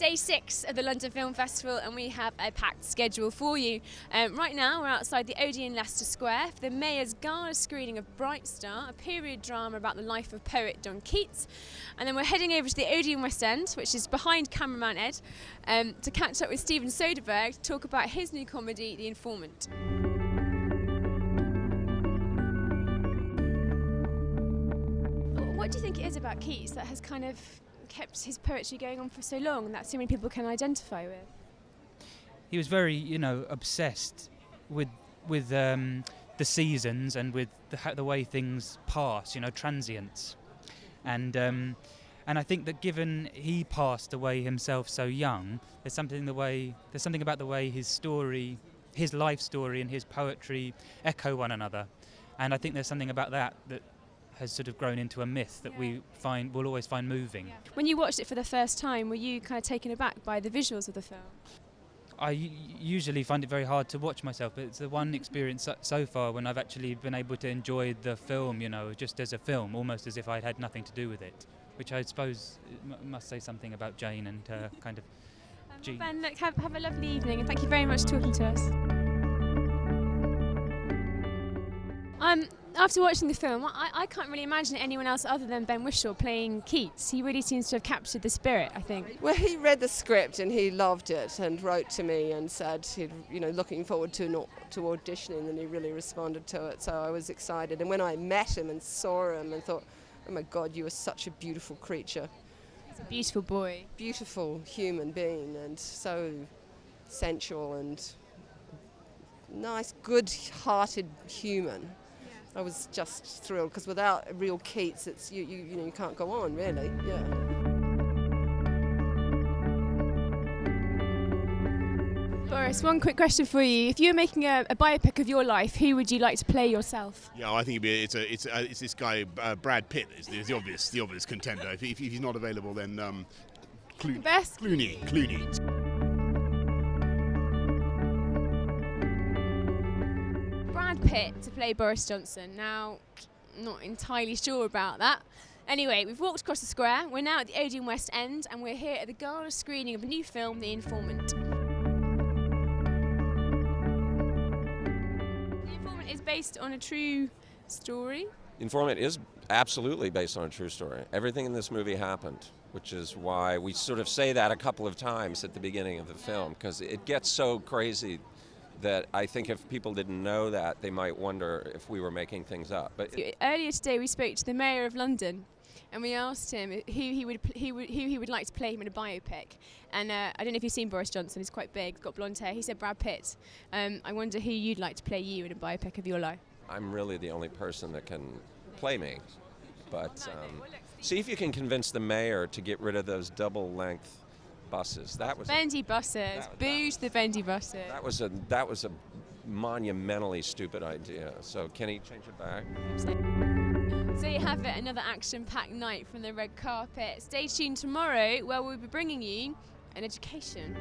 day 6 of the London Film Festival, and we have a packed schedule for you. Right now we're outside the Odeon Leicester Square for the Mayor's Gala screening of Bright Star, a period drama about the life of poet John Keats. And then we're heading over to the Odeon West End, which is behind cameraman Ed, to catch up with Steven Soderbergh to talk about his new comedy, The Informant. What do you think it is about Keats that has kind of kept his poetry going on for so long and that so many people can identify with? He was very, obsessed with the seasons and with the way things pass, transience. And I think that given he passed away himself so young, there's something about the way his story, his life story and his poetry echo one another. And I think there's something about that has sort of grown into a myth that we'll always find moving. Yeah. When you watched it for the first time, were you kind of taken aback by the visuals of the film? I usually find it very hard to watch myself, but it's the one experience so far when I've actually been able to enjoy the film, just as a film, almost as if I'd had nothing to do with it, which I suppose must say something about Jane and her kind of gene. Ben, look, have a lovely evening, and thank you very much for talking to us. After watching the film, I can't really imagine anyone else other than Ben Whishaw playing Keats. He really seems to have captured the spirit, I think. Well, he read the script and he loved it and wrote to me and said he'd, looking forward to auditioning, and he really responded to it. So I was excited. And when I met him and saw him and thought, oh my God, you are such a beautiful creature. He's a beautiful boy. Beautiful human being, and so sensual and nice, good-hearted human. I was just thrilled, because without real Keats, it's you can't go on, really. Yeah. Boris, one quick question for you: if you were making a biopic of your life, who would you like to play yourself? Yeah, I think it's this guy Brad Pitt is the obvious contender. If he's not available, then Clooney. Brad Pitt to play Boris Johnson. Now, not entirely sure about that. Anyway, we've walked across the square. We're now at the Odeon West End, and we're here at the Gala screening of a new film, The Informant. The Informant is based on a true story. Informant is absolutely based on a true story. Everything in this movie happened, which is why we sort of say that a couple of times at the beginning of the film, because it gets so crazy that I think if people didn't know that, they might wonder if we were making things up. But earlier today, we spoke to the Mayor of London, and we asked him who he would like to play him in a biopic. And I don't know if you've seen Boris Johnson. He's quite big, got blonde hair. He said Brad Pitt. I wonder who you'd like to play you in a biopic of your life. I'm really the only person that can play me. But see if you can convince the mayor to get rid of those double-length buses. That was bendy buses. Boo to the bendy buses. That was a monumentally stupid idea. So can he change it back? So you have it, another action-packed night from the red carpet. Stay tuned tomorrow, where we'll be bringing you an education.